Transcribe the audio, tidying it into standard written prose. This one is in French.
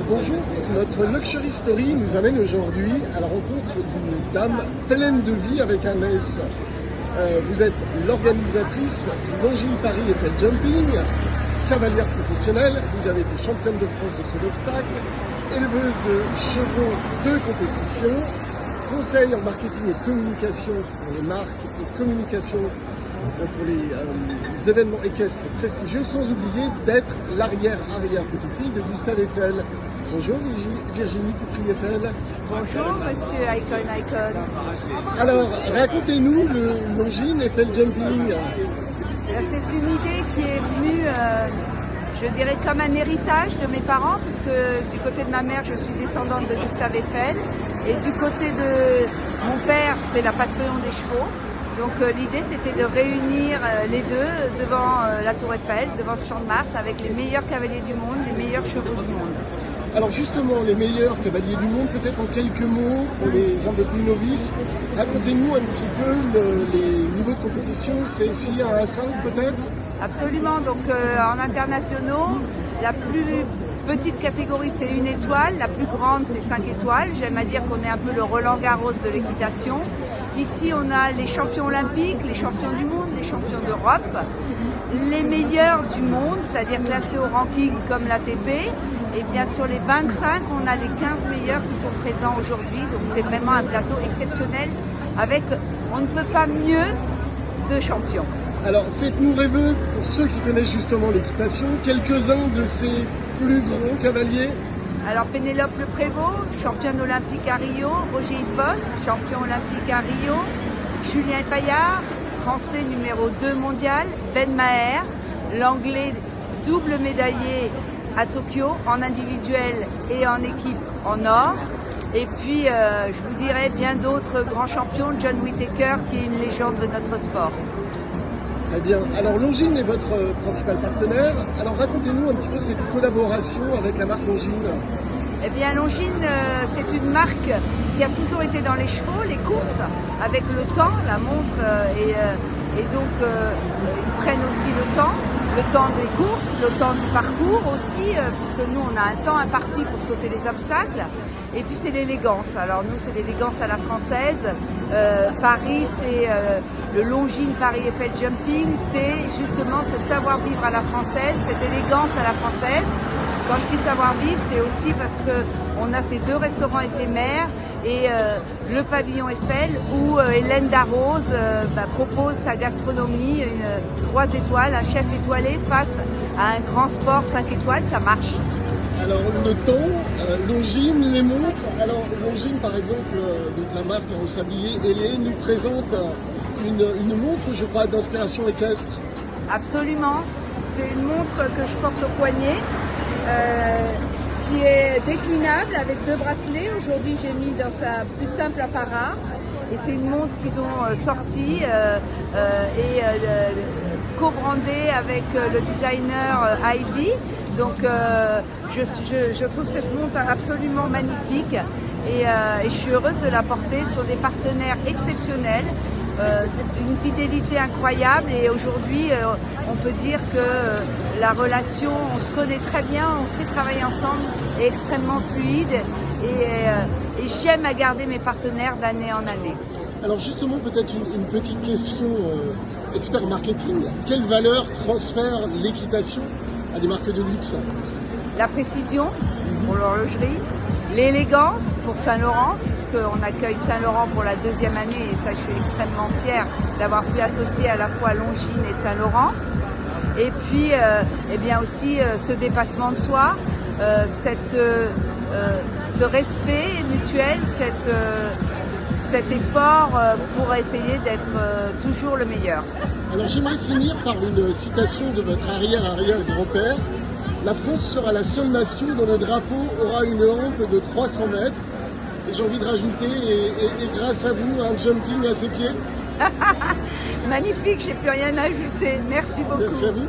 Bonjour, notre Luxury Story nous amène aujourd'hui à la rencontre d'une dame pleine de vie avec un S. Vous êtes l'organisatrice du Longines Paris Eiffel Jumping, cavalière professionnelle, vous avez été championne de France de saut d'obstacle, éleveuse de chevaux de compétition, conseil en marketing et communication pour les marques et communication pour les événements équestres prestigieux, sans oublier d'être l'arrière-petite-fille de Gustave Eiffel. Bonjour Virginie Coupry-Eiffel. Bonjour Monsieur Icon. Alors, racontez-nous le Longines Eiffel Jumping. C'est une idée qui est venue, je dirais, comme un héritage de mes parents, puisque du côté de ma mère, je suis descendante de Gustave Eiffel, et du côté de mon père, c'est la passion des chevaux. Donc l'idée, c'était de réunir les deux devant la Tour Eiffel, devant ce Champ de Mars, avec les meilleurs cavaliers du monde, les meilleurs chevaux du monde. Alors justement, les meilleurs cavaliers du monde, peut-être en quelques mots, pour les un peu plus novices, racontez-nous un petit peu les niveaux de compétition, c'est SI 1 à 5 peut-être? Absolument, donc en internationaux, la plus petite catégorie c'est 1 étoile, la plus grande c'est 5 étoiles, j'aime à dire qu'on est un peu le Roland-Garros de l'équitation. Ici on a les champions olympiques, les champions du monde, les champions d'Europe, les meilleurs du monde, c'est-à-dire classés au ranking comme l'ATP. Et bien sur les 25, on a les 15 meilleurs qui sont présents aujourd'hui. Donc c'est vraiment un plateau exceptionnel avec, on ne peut pas mieux, de champions. Alors faites-nous rêver, pour ceux qui connaissent justement l'équitation, quelques-uns de ces plus grands cavaliers. Alors Pénélope Le Prévost, championne olympique à Rio, Roger Hipost, champion olympique à Rio, Julien Paillard, français numéro 2 mondial, Ben Maher, l'anglais double médaillé à Tokyo, en individuel et en équipe en or. Et puis, je vous dirais bien d'autres grands champions, John Whittaker, qui est une légende de notre sport. Très bien. Alors, Longines est votre principal partenaire. Alors, racontez-nous un petit peu cette collaboration avec la marque Longines. Eh bien, Longines, c'est une marque qui a toujours été dans les chevaux, les courses, avec le temps, la montre, et donc ils prennent aussi le temps des courses, le temps du parcours aussi, puisque nous on a un temps imparti pour sauter les obstacles. Et puis c'est l'élégance. Alors nous c'est l'élégance à la française. Paris c'est le Longines Paris Eiffel Jumping, c'est justement ce savoir-vivre à la française, cette élégance à la française. Quand je dis savoir-vivre, c'est aussi parce que on a ces deux restaurants éphémères et le pavillon Eiffel où Hélène Darroze propose sa gastronomie, 3 étoiles, un chef étoilé face à un grand sport 5 étoiles, ça marche. Alors le temps, Longines, les montres. Alors Longines par exemple, donc la marque en sablier ailé nous présente une montre, je crois, d'inspiration équestre. Absolument, c'est une montre que je porte au poignet. Qui est déclinable avec 2 bracelets. Aujourd'hui, j'ai mis dans sa plus simple apparat. Et c'est une montre qu'ils ont sortie et co-brandée avec le designer Ivy. Donc, je trouve cette montre absolument magnifique et je suis heureuse de la porter sur des partenaires exceptionnels. D'une fidélité incroyable et aujourd'hui on peut dire que la relation, on se connaît très bien, on sait travailler ensemble, est extrêmement fluide et j'aime à garder mes partenaires d'année en année. Alors justement peut-être une petite question expert marketing, quelle valeur transfère l'équitation à des marques de luxe? La précision pour l'horlogerie, l'élégance pour Saint-Laurent, puisqu'on accueille Saint-Laurent pour la 2e année et ça je suis extrêmement fière d'avoir pu associer à la fois Longines et Saint-Laurent. Et puis eh bien aussi ce dépassement de soi, ce respect mutuel, cet effort pour essayer d'être toujours le meilleur. Alors j'aimerais finir par une citation de votre arrière-grand-père. La France sera la seule nation dont le drapeau aura une rampe de 300 mètres. Et j'ai envie de rajouter, et grâce à vous, un jumping à ses pieds. Magnifique, j'ai plus rien à ajouter. Merci beaucoup. Merci à vous.